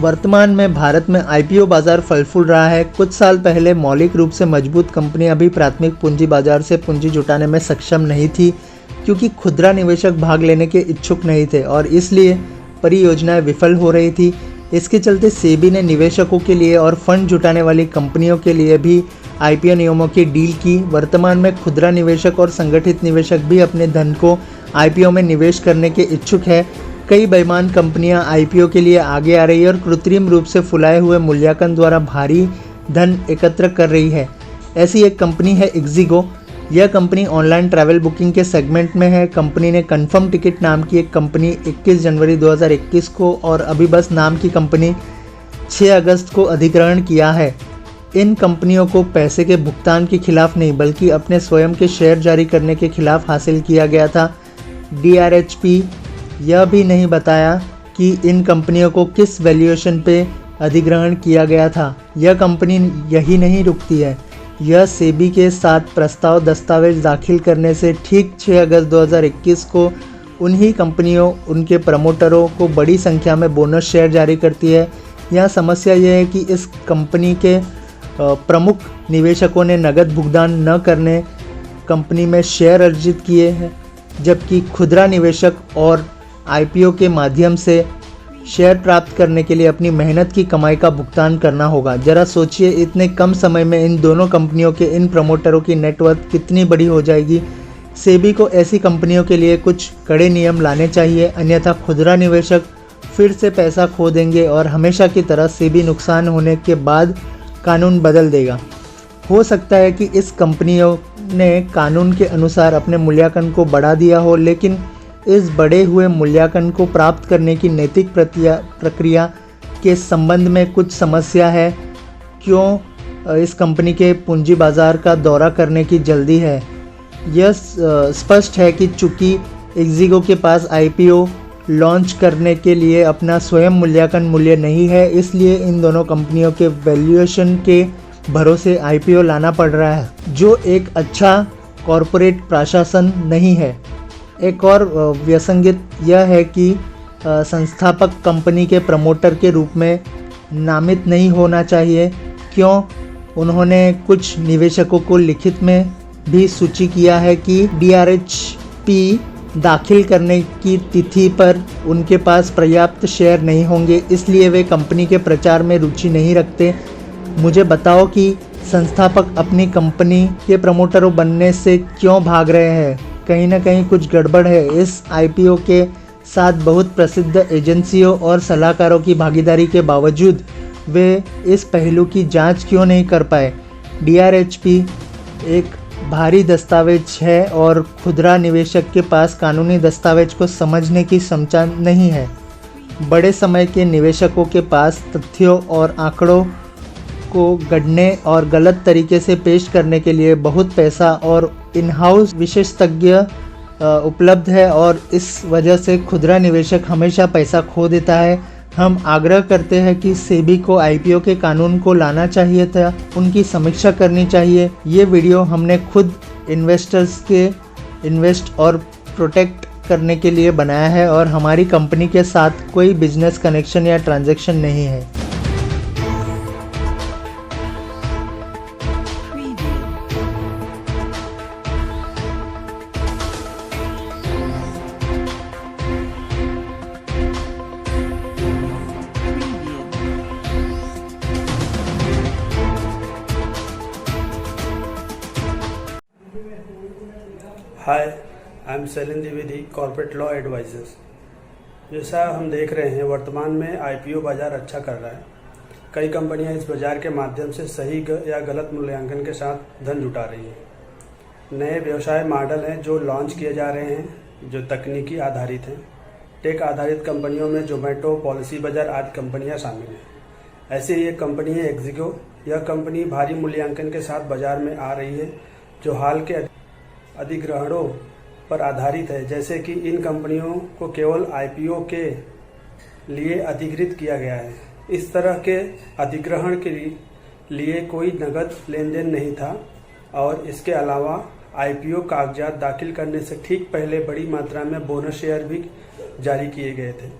वर्तमान में भारत में आईपीओ बाजार फल फूल रहा है। कुछ साल पहले मौलिक रूप से मजबूत कंपनियां भी प्राथमिक पूंजी बाजार से पूंजी जुटाने में सक्षम नहीं थी, क्योंकि खुदरा निवेशक भाग लेने के इच्छुक नहीं थे और इसलिए परियोजनाएं विफल हो रही थी। इसके चलते सेबी ने निवेशकों के लिए और फंड जुटाने वाली कंपनियों के लिए भी आईपीओ नियमों की डील की। वर्तमान में खुदरा निवेशक और संगठित निवेशक भी अपने धन को आईपीओ में निवेश करने के इच्छुक है। कई बेईमान कंपनियां आईपीओ के लिए आगे आ रही है और कृत्रिम रूप से फुलाए हुए मूल्यांकन द्वारा भारी धन एकत्र कर रही है। ऐसी एक कंपनी है इक्जिगो। यह कंपनी ऑनलाइन ट्रैवल बुकिंग के सेगमेंट में है। कंपनी ने कन्फर्म टिकट नाम की एक कंपनी 21 जनवरी 2021 को और अभी बस नाम की कंपनी 6 अगस्त को अधिग्रहण किया है। इन कंपनियों को पैसे के भुगतान के खिलाफ नहीं बल्कि अपने स्वयं के शेयर जारी करने के खिलाफ हासिल किया गया था। DRHP यह भी नहीं बताया कि इन कंपनियों को किस वैल्यूएशन पे अधिग्रहण किया गया था। यह कंपनी यही नहीं रुकती है, यह सेबी के साथ प्रस्ताव दस्तावेज दाखिल करने से ठीक 6 अगस्त 2021 को उन्हीं कंपनियों उनके प्रमोटरों को बड़ी संख्या में बोनस शेयर जारी करती है। यह समस्या यह है कि इस कंपनी के प्रमुख निवेशकों ने नगद भुगतान न करने कंपनी में शेयर अर्जित किए हैं, जबकि खुदरा निवेशक और आईपीओ के माध्यम से शेयर प्राप्त करने के लिए अपनी मेहनत की कमाई का भुगतान करना होगा। जरा सोचिए, इतने कम समय में इन दोनों कंपनियों के इन प्रमोटरों की नेटवर्थ कितनी बड़ी हो जाएगी। सेबी को ऐसी कंपनियों के लिए कुछ कड़े नियम लाने चाहिए, अन्यथा खुदरा निवेशक फिर से पैसा खो देंगे और हमेशा की तरह सेबी नुकसान होने के बाद कानून बदल देगा। हो सकता है कि इस कंपनियों ने कानून के अनुसार अपने मूल्यांकन को बढ़ा दिया हो, लेकिन इस बढ़े हुए मूल्यांकन को प्राप्त करने की नैतिक प्रक्रिया के संबंध में कुछ समस्या है। क्यों इस कंपनी के पूंजी बाजार का दौरा करने की जल्दी है? यह स्पष्ट है कि चूंकि इक्जिगो के पास आईपीओ लॉन्च करने के लिए अपना स्वयं मूल्यांकन मूल्य नहीं है, इसलिए इन दोनों कंपनियों के वैल्यूएशन के भरोसे आईपीओ लाना पड़ रहा है, जो एक अच्छा कॉरपोरेट प्रशासन नहीं है। एक और व्यसंगत यह है कि संस्थापक कंपनी के प्रमोटर के रूप में नामित नहीं होना चाहिए। क्यों? उन्होंने कुछ निवेशकों को लिखित में भी सूचित किया है कि DRHP दाखिल करने की तिथि पर उनके पास पर्याप्त शेयर नहीं होंगे, इसलिए वे कंपनी के प्रचार में रुचि नहीं रखते। मुझे बताओ कि संस्थापक अपनी कंपनी के प्रमोटरों बनने से क्यों भाग रहे हैं? कहीं ना कहीं कुछ गड़बड़ है। इस आईपीओ के साथ बहुत प्रसिद्ध एजेंसियों और सलाहकारों की भागीदारी के बावजूद वे इस पहलू की जांच क्यों नहीं कर पाए? DRHP एक भारी दस्तावेज है और खुदरा निवेशक के पास कानूनी दस्तावेज को समझने की क्षमता नहीं है। बड़े समय के निवेशकों के पास तथ्यों और आंकड़ों को गढ़ने और गलत तरीके से पेश करने के लिए बहुत पैसा और इन हाउस विशेषज्ञ उपलब्ध है और इस वजह से खुदरा निवेशक हमेशा पैसा खो देता है। हम आग्रह करते हैं कि सेबी को आईपीओ के कानून को लाना चाहिए था, उनकी समीक्षा करनी चाहिए। ये वीडियो हमने खुद इन्वेस्टर्स के इन्वेस्ट और प्रोटेक्ट करने के लिए बनाया है और हमारी कंपनी के साथ कोई बिजनेस कनेक्शन या ट्रांजैक्शन नहीं है। Hi, I am Shailendra Dwivedi, corporate law advisors. जैसा हम देख रहे हैं, वर्तमान में आईपीओ बाज़ार अच्छा कर रहा है। कई कंपनियां इस बाज़ार के माध्यम से सही या गलत मूल्यांकन के साथ धन जुटा रही हैं। नए व्यवसाय मॉडल हैं जो लॉन्च किए जा रहे हैं, जो तकनीकी आधारित हैं। टेक आधारित कंपनियों में जोमेटो, पॉलिसी बाजार आदि कंपनियाँ शामिल हैं। ऐसी ही एक कंपनी है इक्जिगो। यह कंपनी भारी मूल्यांकन के साथ बाजार में आ रही है, जो हाल के अधिग्रहणों पर आधारित है। जैसे कि इन कंपनियों को केवल आईपीओ के लिए अधिकृत किया गया है। इस तरह के अधिग्रहण के लिए कोई नगद लेन देन नहीं था और इसके अलावा आईपीओ कागजात दाखिल करने से ठीक पहले बड़ी मात्रा में बोनस शेयर भी जारी किए गए थे।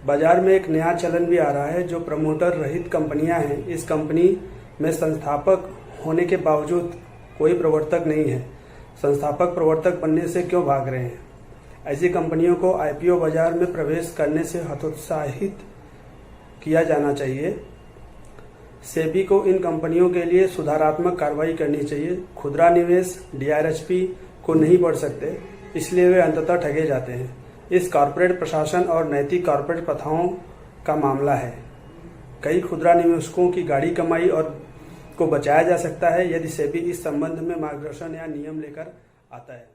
बाजार में एक नया चलन भी आ रहा है जो प्रमोटर रहित कंपनियां हैं। इस कंपनी में संस्थापक होने के बावजूद कोई प्रवर्तक नहीं है। संस्थापक प्रवर्तक बनने से क्यों भाग रहे हैं? ऐसी कंपनियों को आईपीओ बाजार में प्रवेश करने से हतोत्साहित किया जाना चाहिए। सेबी को इन कंपनियों के लिए सुधारात्मक कार्रवाई करनी चाहिए। खुदरा निवेश डीआरएचपी को नहीं बढ़ सकते, इसलिए वे अंततः ठगे जाते हैं। इस कॉर्पोरेट प्रशासन और नैतिक कॉर्पोरेट प्रथाओं का मामला है। कई खुदरा निवेशकों की गाढ़ी कमाई और को बचाया जा सकता है यदि सेबी इस संबंध में मार्गदर्शन या नियम लेकर आता है।